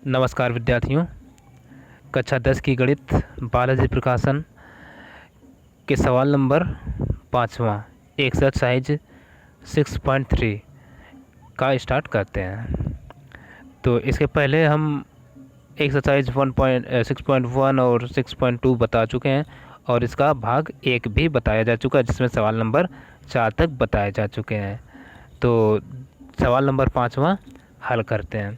नमस्कार विद्यार्थियों। कक्षा 10 की गणित बालाजी प्रकाशन के सवाल नंबर 5वां एक्सरसाइज 6.3 का स्टार्ट करते हैं। तो इसके पहले हम एक्सरसाइज 6.1 और 6.2 बता चुके हैं और इसका भाग 1 भी बताया जा चुका है, जिसमें सवाल नंबर 4 तक बताए जा चुके हैं। तो सवाल नंबर 5वां हल करते हैं।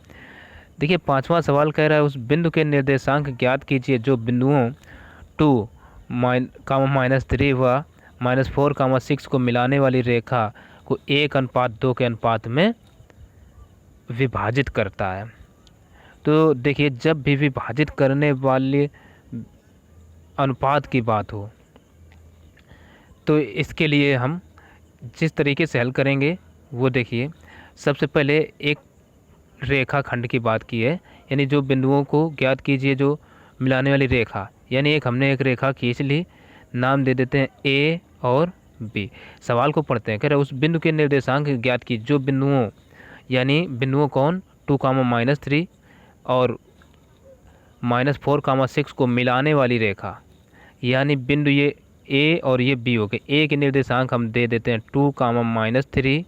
देखिए, 5वां सवाल कह रहा है उस बिंदु के निर्देशांक ज्ञात कीजिए जो बिंदुओं 2, -3 व -4, 6 को मिलाने वाली रेखा को 1:2 के अनुपात में विभाजित करता है। तो देखिए, जब भी विभाजित करने वाले अनुपात की बात हो तो इसके लिए हम जिस तरीके से हल करेंगे वो देखिए, सबसे पहले एक रेखाखंड की बात की है, यानी जो बिंदुओं को ज्ञात कीजिए जो मिलाने वाली रेखा, यानी हमने एक रेखा खींच ली, नाम दे देते हैं ए और बी। सवाल को पढ़ते हैं। कह रहे उस बिंदु के निर्देशांक ज्ञात कीजिए जो बिंदुओं, यानी बिंदुओं कौन, 2, -3 और -4, 6 को मिलाने वाली रेखा, यानी बिंदु ये ए और ये बी हो गए। ए के निर्देशांक हम दे देते हैं 2, -3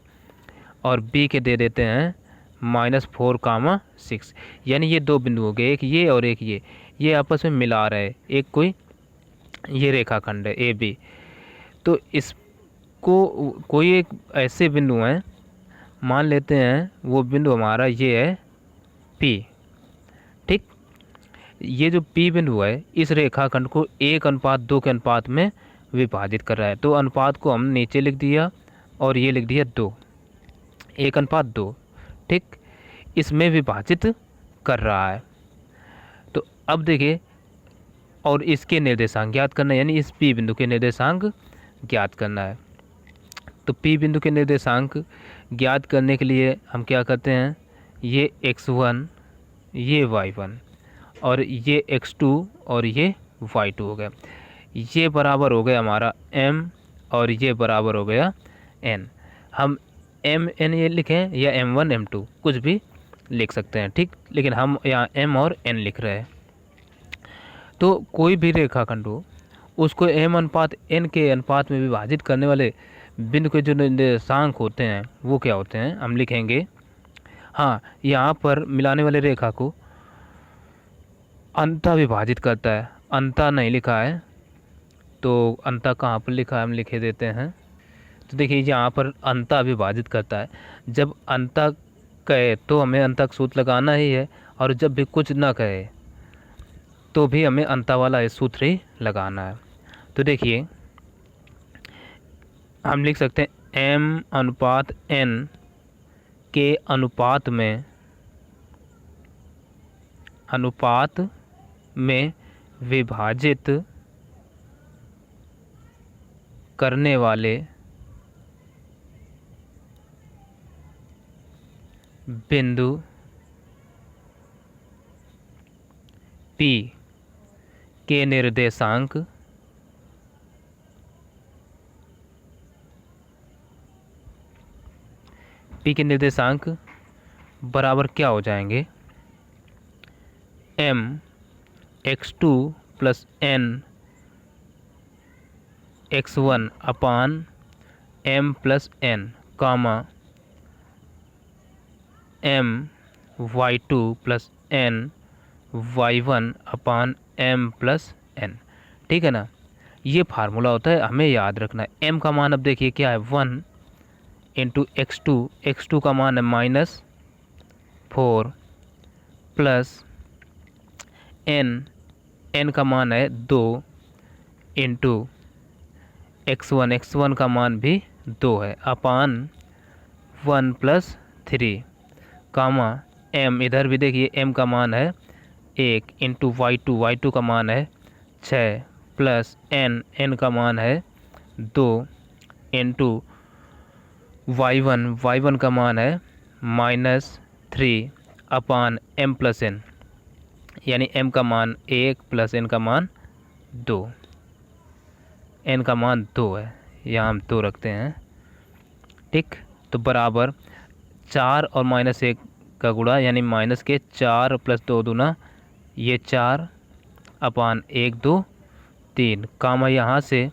और बी के दे देते हैं -4, 6, यानी ये दो बिंदु हो गए, एक ये और एक ये आपस में मिला रहे, एक कोई ये रेखाखंड है ए बी। तो इसको कोई एक ऐसे बिंदु हैं, मान लेते हैं वो बिंदु हमारा ये है पी। ठीक, ये जो पी बिंदु है इस रेखाखंड को 1:2 के अनुपात में विभाजित कर रहा है। तो अनुपात को हम नीचे लिख दिया और ये लिख दिया 2, 1:2। ठीक, इसमें विभाजित कर रहा है। तो अब देखिए, और इसके निर्देशांक ज्ञात करना है, यानी इस पी बिंदु के निर्देशांक ज्ञात करना है। तो पी बिंदु के निर्देशांक ज्ञात करने के लिए हम क्या करते हैं, ये x1, ये y1 और ये x2 और ये y2 हो गया। ये बराबर हो गया हमारा m और ये बराबर हो गया n। हम m n ये लिखें या m1 m2 कुछ भी लिख सकते हैं। ठीक, लेकिन हम यहाँ m और n लिख रहे हैं। तो कोई भी रेखाखंड हो उसको m/n के अनुपात में विभाजित करने वाले बिंदु के जो निर्देशांक होते हैं वो क्या होते हैं, हम लिखेंगे। हाँ, यहाँ पर मिलाने वाले रेखा को अंतः विभाजित करता है, अंतः नहीं लिखा है, तो अंतः कहाँ पर लिखा है हम लिखे देते हैं। तो देखिए, यहाँ पर अंतः विभाजित करता है। जब अंतः कहे तो हमें अंतः सूत्र लगाना ही है, और जब भी कुछ ना कहे तो भी हमें अंतः वाला सूत्र ही लगाना है। तो देखिए, हम लिख सकते हैं m/n के अनुपात में विभाजित करने वाले बिंदु P के निर्देशांक बराबर क्या हो जाएंगे, m x2 + n x1 अपान m + n, m y2 + n y1 अपान m + n। ठीक है ना, ये फार्मूला होता है, हमें याद रखना है। m का मान अब देखिए क्या है, 1 × x2 का मान है -4 प्लस n का मान है 2 × x1 का मान भी 2 है, अपान 1 + 3, m इधर भी देखिए m का मान है 1 × y2 का मान है 6 प्लस n का मान है 2 × y1 का मान है -3 अपान m + n, यानी m का मान 1 प्लस n का मान 2, n का मान 2 है, यहाँ हम 2 रखते हैं। ठीक, तो बराबर 4 और -1 का गुणा यानी माइनस के 4 प्लस 2 दूना ये 4 अपान 1 2 3 कामा यहाँ से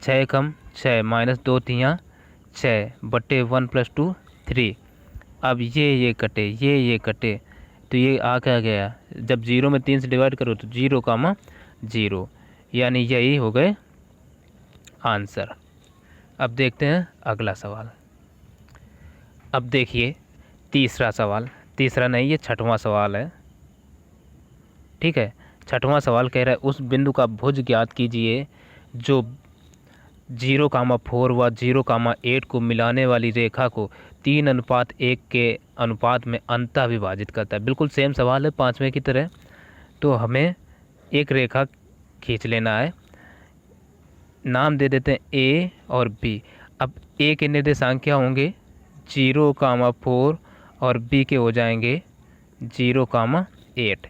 6 कम 6 माइनस 2 3 6 बटे 1 प्लस 2 3। अब ये कटे ये कटे तो ये आ क्या गया, जब 0 में 3 से डिवाइड करो तो 0 कामा 0, यानी यही हो गए आंसर। अब देखते हैं अगला सवाल। अब देखिए तीसरा सवाल, तीसरा नहीं ये छठवां सवाल है। ठीक है, छठवां सवाल कह रहा है उस बिंदु का भुज ज्ञात कीजिए जो 0,4 व 0,8 को मिलाने वाली रेखा को 3:1 के अनुपात में अंतः विभाजित करता है। बिल्कुल सेम सवाल है पाँचवें की तरह। तो हमें एक रेखा खींच लेना है, नाम दे देते हैं ए और बी। अब ए के निर्देशांक क्या होंगे 0,4 और बी के हो जाएंगे 0,8।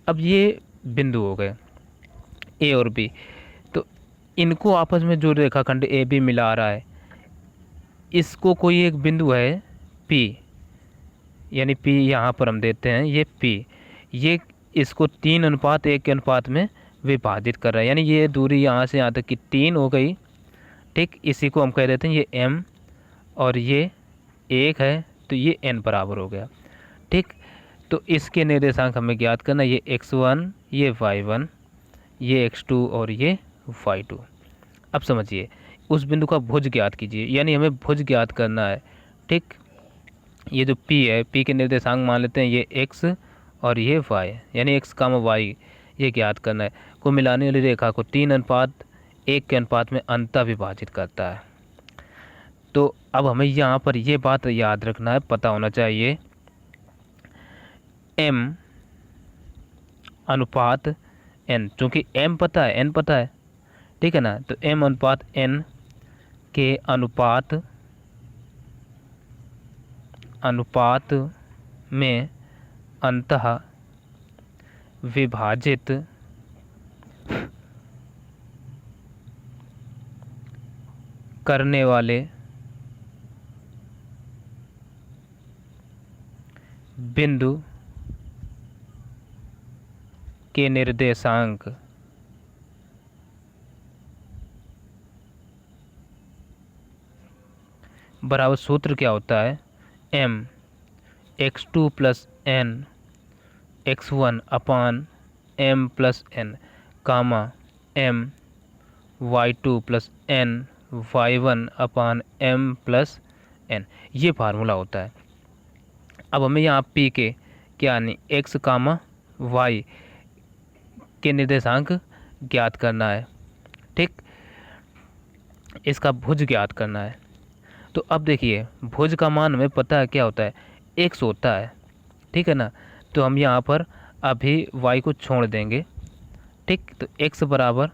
अब ये बिंदु हो गए ए और बी, तो इनको आपस में जो रेखाखंड ए बी मिला रहा है इसको कोई एक बिंदु है पी, यानी पी यहाँ पर हम देते हैं ये पी, ये इसको 3:1 के अनुपात में विभाजित कर रहा है, यानी ये दूरी यहाँ से यहाँ तक की 3 हो गई। ठीक, इसी को हम कह देते हैं ये m और ये 1 है तो ये n बराबर हो गया। ठीक, तो इसके निर्देशांक हमें ज्ञात करना, ये x1 ये y1 ये x2 और ये y2। अब समझिए उस बिंदु का भुज ज्ञात कीजिए, यानी हमें भुज ज्ञात करना है। ठीक, ये जो p है p के निर्देशांक मान लेते हैं ये x और ये y, यानी x, y ये ज्ञात करना है। को मिलाने वाली रेखा को 3:1 के अनुपात में अंतः विभाजित करता है। तो अब हमें यहाँ पर ये बात याद रखना है, पता होना चाहिए m अनुपात n, चूँकि m पता है n पता है, ठीक है ना, तो m अनुपात n के अनुपात में अंतः विभाजित करने वाले बिंदु के निर्देशांक बराबर सूत्र क्या होता है m x2 plus n x1 अपान m प्लस n कामा m y2 plus n y1 अपान m प्लस n, ये फार्मूला होता है। अब हमें यहाँ p के क्या नहीं x कामा y के निर्देशांक ज्ञात करना है। ठीक, इसका भुज ज्ञात करना है। तो अब देखिए भुज का मान हमें पता है क्या होता है x होता है, ठीक है ना, तो हम यहाँ पर अभी y को छोड़ देंगे। ठीक, तो x बराबर,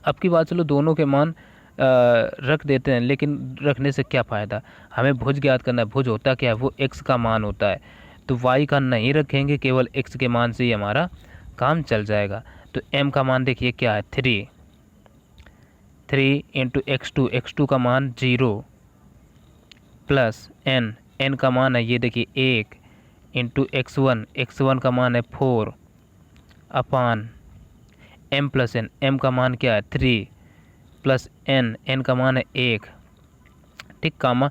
अब की बात चलो दोनों के मान रख देते हैं, लेकिन रखने से क्या फ़ायदा, हमें भुज ज्ञात करना है। भुज होता क्या है, वो x का मान होता है, तो y का नहीं रखेंगे, केवल x के मान से ही हमारा काम चल जाएगा। तो m का मान देखिए क्या है 3 इंटू x2 का मान 0 प्लस n का मान है ये देखिए 1 इंटू x1 का मान है 4 अपान m प्लस n, m का मान क्या है 3 प्लस n का मान है 1। ठीक, कामा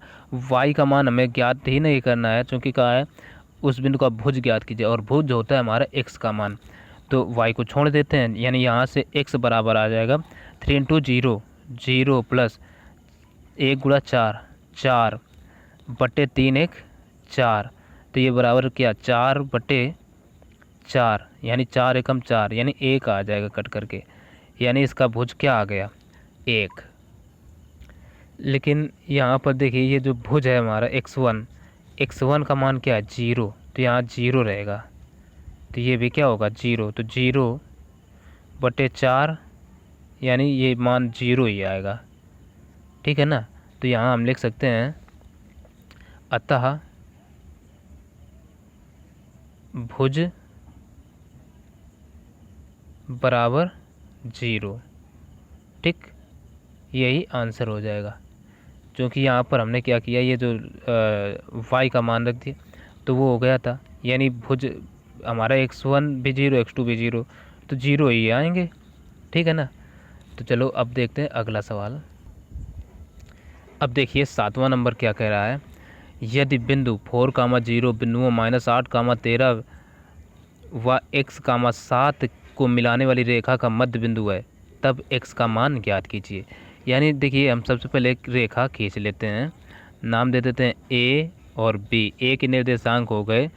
y का मान हमें ज्ञात ही नहीं करना है, क्योंकि कहा है उस बिंदु का भुज ज्ञात कीजिए, और भुज होता है हमारा x का मान, तो y को छोड़ देते हैं, यानी यहाँ से x बराबर आ जाएगा 3 इंटू 0 प्लस 1 गुणा 4 बटे 3 1 4, तो ये बराबर क्या 4 बटे 4, यानी 4 एकम 4, यानी 1 आ जाएगा कट करके, यानी इसका भुज क्या आ गया 1। लेकिन यहाँ पर देखिए ये जो भुज है हमारा x1 का मान क्या है 0, तो यहाँ 0 रहेगा, तो ये भी क्या होगा 0, तो 0 बटे 4, यानी ये मान 0 ही आएगा। ठीक है ना, तो यहाँ हम लिख सकते हैं अतः भुज बराबर 0। ठीक, यही आंसर हो जाएगा, क्योंकि यहाँ पर हमने क्या किया, ये जो y का मान रख दिया, तो वो हो गया था, यानी भुज हमारा x1 भी 0 x2 भी 0, तो 0 ही आएंगे, ठीक है ना। तो चलो अब देखते हैं अगला सवाल। अब देखिए 7वां नंबर क्या कह रहा है, यदि बिंदु 4,0 बिंदुओं -8,13 व x,7 को मिलाने वाली रेखा का मध्य बिंदु है, तब x का मान ज्ञात कीजिए। यानी देखिए हम सबसे पहले एक रेखा खींच लेते हैं, नाम दे देते हैं a और b। a के निर्देशांक हो गए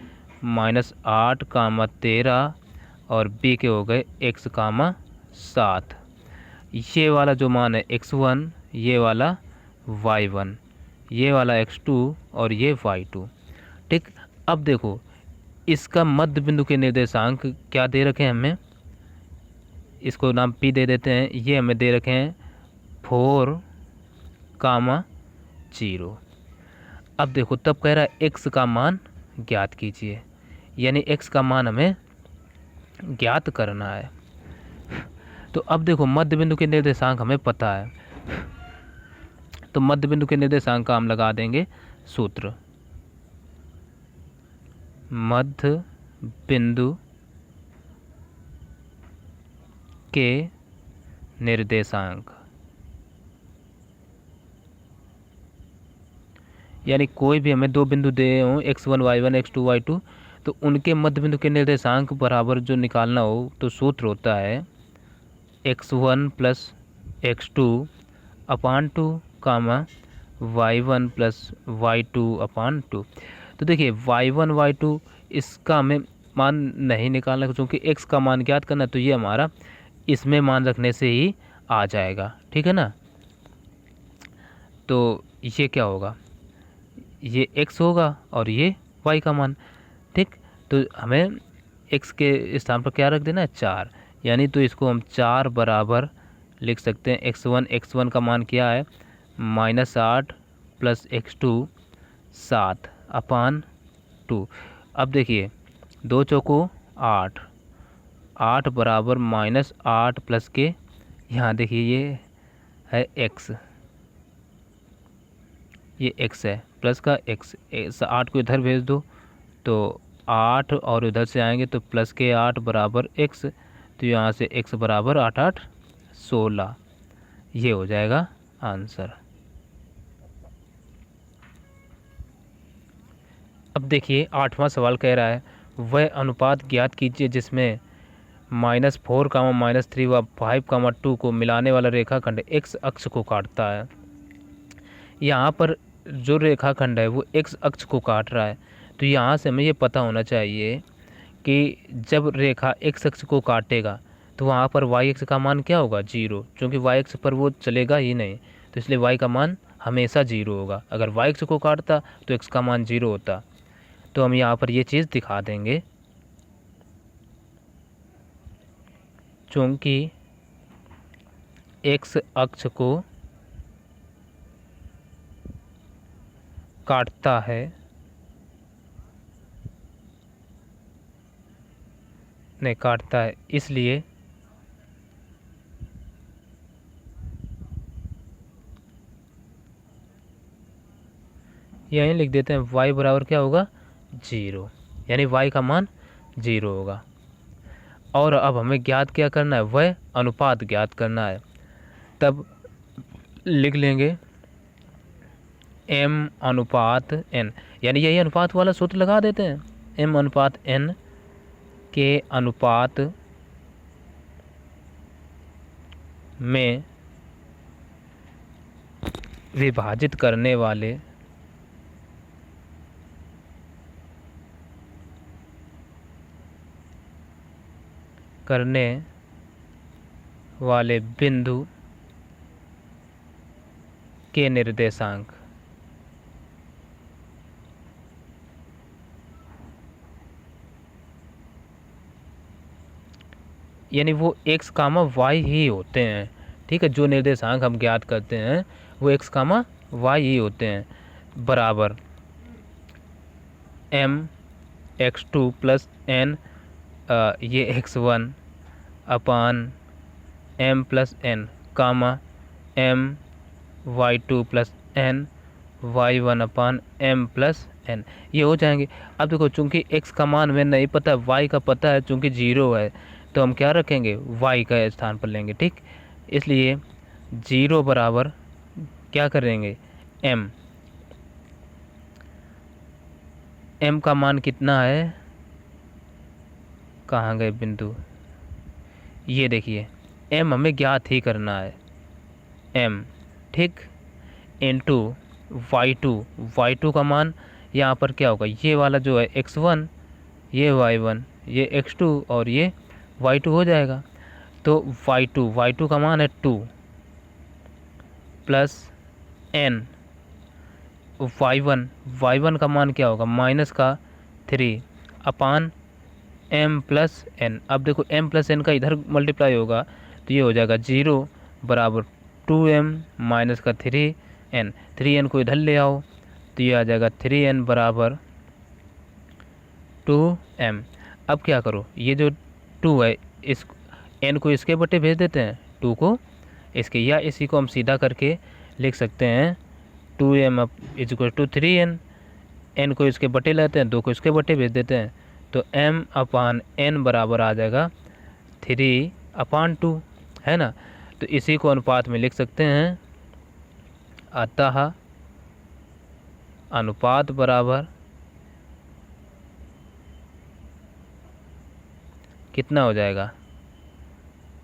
-8,13 और b के हो गए x,7। ये वाला जो मान है x1, ये वाला y1, ये वाला x2 और ये y2, ठीक। अब देखो इसका मध्य बिंदु के निर्देशांक क्या दे रखे हैं हमें, इसको नाम p दे देते हैं। ये हमें दे रखे हैं 4,0। अब देखो तब कह रहा है x का मान ज्ञात कीजिए, यानी x का मान हमें ज्ञात करना है। तो अब देखो मध्य बिंदु के निर्देशांक हमें पता है, तो मध्य बिंदु के निर्देशांक का हम लगा देंगे सूत्र, मध्य बिंदु के निर्देशांक, यानी कोई भी हमें दो बिंदु दे हों x1 y1 x2 y2, तो उनके मध्य बिंदु के निर्देशांक बराबर जो निकालना हो, तो सूत्र होता है x1 प्लस x2 अपान 2 कामा y1 प्लस y2 अपान 2। तो देखिए y1 y2 इसका हमें मान नहीं निकालना, क्योंकि x का मान ज्ञात करना, तो ये हमारा इसमें मान रखने से ही आ जाएगा, ठीक है ना। तो ये क्या होगा, ये x होगा और ये y का मान, ठीक। तो हमें x के स्थान पर क्या रख देना है, 4, यानी तो इसको हम 4 बराबर लिख सकते हैं। x1 का मान क्या है, -8 प्लस x2 7 अपान 2। अब देखिए 2 चौको 8, 8 बराबर -8 प्लस के, यहाँ देखिए ये है x, ये x है, प्लस का x, 8 को इधर भेज दो तो 8 और इधर से आएंगे तो प्लस के 8 बराबर x, तो यहाँ से x बराबर 8 8 16, ये हो जाएगा आंसर। अब देखिए 8वां सवाल कह रहा है, वह अनुपात ज्ञात कीजिए जिसमें -4, -3 व 5, 2 को मिलाने वाला रेखाखंड x अक्ष को काटता है। यहाँ पर जो रेखाखंड है वो x अक्ष को काट रहा है, तो यहाँ से हमें ये पता होना चाहिए कि जब रेखा x अक्ष को काटेगा तो वहाँ पर y अक्ष का मान क्या होगा, 0, क्योंकि y अक्ष पर वो चलेगा ही नहीं, तो इसलिए y का मान हमेशा 0 होगा। अगर y अक्ष को काटता तो x का मान 0 होता, तो हम यहाँ पर ये चीज़ दिखा देंगे, चूँकि x अक्ष को काटता है, नहीं काटता है, इसलिए यहीं लिख देते हैं y बराबर क्या होगा, 0, यानी y का मान 0 होगा। और अब हमें ज्ञात क्या करना है, वह अनुपात ज्ञात करना है। तब लिख लेंगे m अनुपात n, यानी यही अनुपात वाला सूत्र लगा देते हैं, m अनुपात n के अनुपात में विभाजित करने वाले बिंदु के निर्देशांक, यानी वो x, y ही होते हैं, ठीक है। जो निर्देशांक हम ज्ञात करते हैं वो x, y ही होते हैं, बराबर m x2 प्लस n, ये x1 अपान m प्लस n, कामा m y2 plus n y1 अपान m प्लस n, ये हो जाएंगे। अब देखो चूंकि x का मान हमें नहीं पता है, y का पता है, चूंकि 0 है तो हम क्या रखेंगे, y का स्थान पर लेंगे, ठीक। इसलिए 0 बराबर क्या करेंगे, m का मान कितना है, कहाँ गए बिंदु, ये देखिए m हमें ज्ञात ही करना है, m, ठीक, इनटू y2 का मान यहाँ पर क्या होगा, ये वाला जो है x1, ये y1, ये x2 और ये y2 हो जाएगा। तो y2 का मान है 2 प्लस n, y1 का मान क्या होगा, माइनस का 3 अपान m प्लस n। अब देखो m प्लस n का इधर मल्टीप्लाई होगा तो ये हो जाएगा 0 बराबर 2m माइनस का 3n, 3n को इधर ले आओ तो ये आ जाएगा 3n बराबर 2m। अब क्या करो, ये जो 2 है इस n को इसके बटे भेज देते हैं, 2 को इसके, या इसी को हम सीधा करके लिख सकते हैं 2m is equal to 3n, n को इसके बटे लेते हैं, 2 को इसके बटे भेज देते हैं, तो m अपान n बराबर आ जाएगा 3/2, है ना। तो इसी को अनुपात में लिख सकते हैं, अतः अनुपात बराबर कितना हो जाएगा,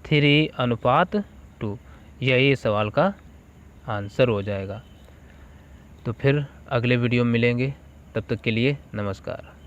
3/2। यही सवाल का आंसर हो जाएगा। तो फिर अगले वीडियो में मिलेंगे, तब तक के लिए नमस्कार।